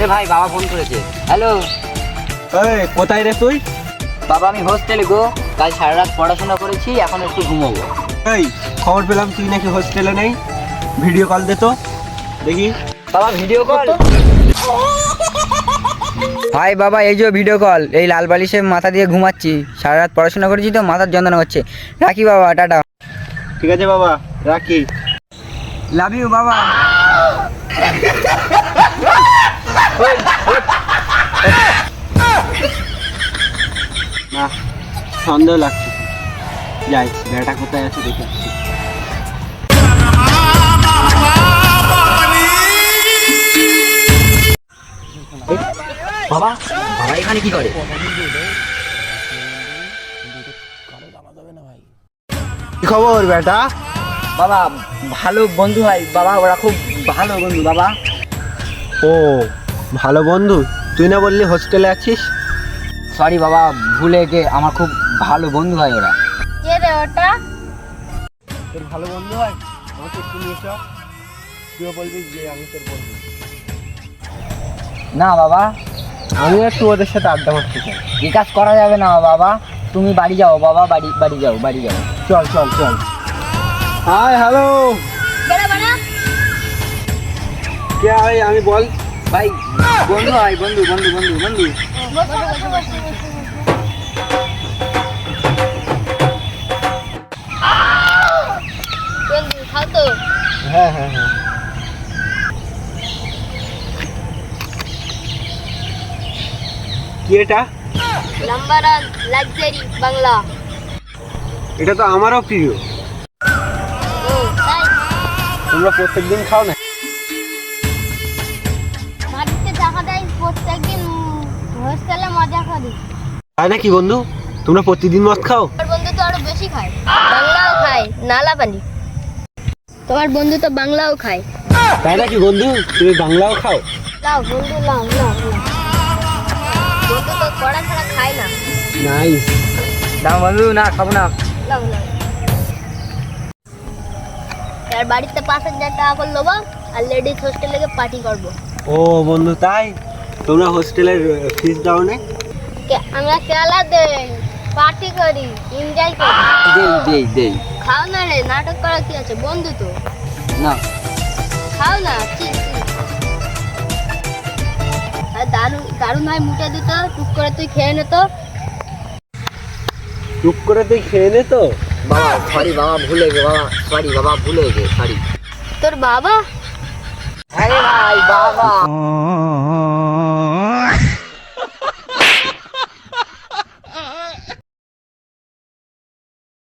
রে ভাই, বাবা ফোন করেছে। হ্যালো। এই কোথায় রে তুই? বাবা আমি হোস্টেলে গো, কাল সারা রাত পড়াশোনা করেছি, এখন একটু ঘুমোবো। এই খবর পেলাম তুই নাকি হোস্টেলে নেই, ভিডিও কল দে তো দেখি। বাবা ভিডিও কল? ভাই বাবা এই যে ভিডিও কল, এই লাল বালিশে মাথা দিয়ে ঘুমাচ্ছি, সারা রাত পড়াশোনা করেছি তো মাথার যন্ত্রণা হচ্ছে। রাখি বাবা, টাটা। ঠিক আছে বাবা, রাখি। লাভ ইউ বাবা। না সন্দেহ লাগছে, যাই বেটা কোথায় আছে দেখে আসছি। বাবা, বাবা এখানে কি করে? কি খবর বেটা? বাবা ভালো বন্ধু হয় বাবা, ওরা খুব ভালো বন্ধু বাবা। ও ভালো বন্ধু, তুই না বললি হোস্টেলে আছিস? সরি বাবা, ভুলে গে, আমার খুব ভালো বন্ধু হয় ওরা। কে রে ওটা? তোর ভালো বন্ধু হয়, আমাকে একটু নিয়ে চ, তুইও বলবি যে আমি তোর বন্ধু। না বাবা, আমি একটু ওদের সাথে আড্ডা মারতে চাই। এই কাজ করা যাবে না বাবা, তুমি বাড়ি যাও বাবা, বাড়ি যাও, বাড়ি যাও। চল চল চল। Hi hello. বেড়া বেড়া। কে হয় আমি বল? ভাই বন্ধু হয়, বন্ধু বন্ধু বন্ধু বন্ধু। বসো বসো বসো। বন্ধু খাও তো। হ্যাঁ হ্যাঁ হ্যাঁ। কি এটা? Number one luxury Bangla. এটা তো আমারও প্রিয়। ও তাই? তোমরা প্রত্যেকদিন খাও না? মাটিতে টাকা দেয় প্রত্যেকদিন, হোস্টেলে মজা করি। তাই নাকি বন্ধু? তোমরা প্রতিদিন মদ খাও? তোমার বন্ধু তো আরো বেশি খায়, বাংলাও খায়, নালা পানি। তোমার বন্ধু তো বাংলাও খায়। তাই নাকি বন্ধু? তুমি বাংলাও খাও? লাও বন্ধু লাও লাও লাও। বন্ধু তো কড়া ছাড়া খায় না। নাইস। না বন্ধু, না খাবো না। লাও লাও। তার বাড়িতে 5,000 টাকা করে নেবো আর লেডিস হোস্টেলে গিয়ে পার্টি করবো। ও বন্ধু তাই? তোমরা হোস্টেলের ফিস দাও না? আমরা খেলা দেই, পার্টি করি, এনজয় করি। দেই খাও না রে, নাটক করা কি আছে, বন্ধু তো। না। খাও না, ঠিক ঠিক। আর দারুণ দারুণ হয় মুখে দিত, টুক করে তুই খেয়ে নে তো। টুক করে তুই খেয়ে নে তো। বাবা সরি বাবা, ভুলে গে বাবা, সরি বাবা, ভুলে গে, সরি। তোর বাবা? আরে ভাই বাবা।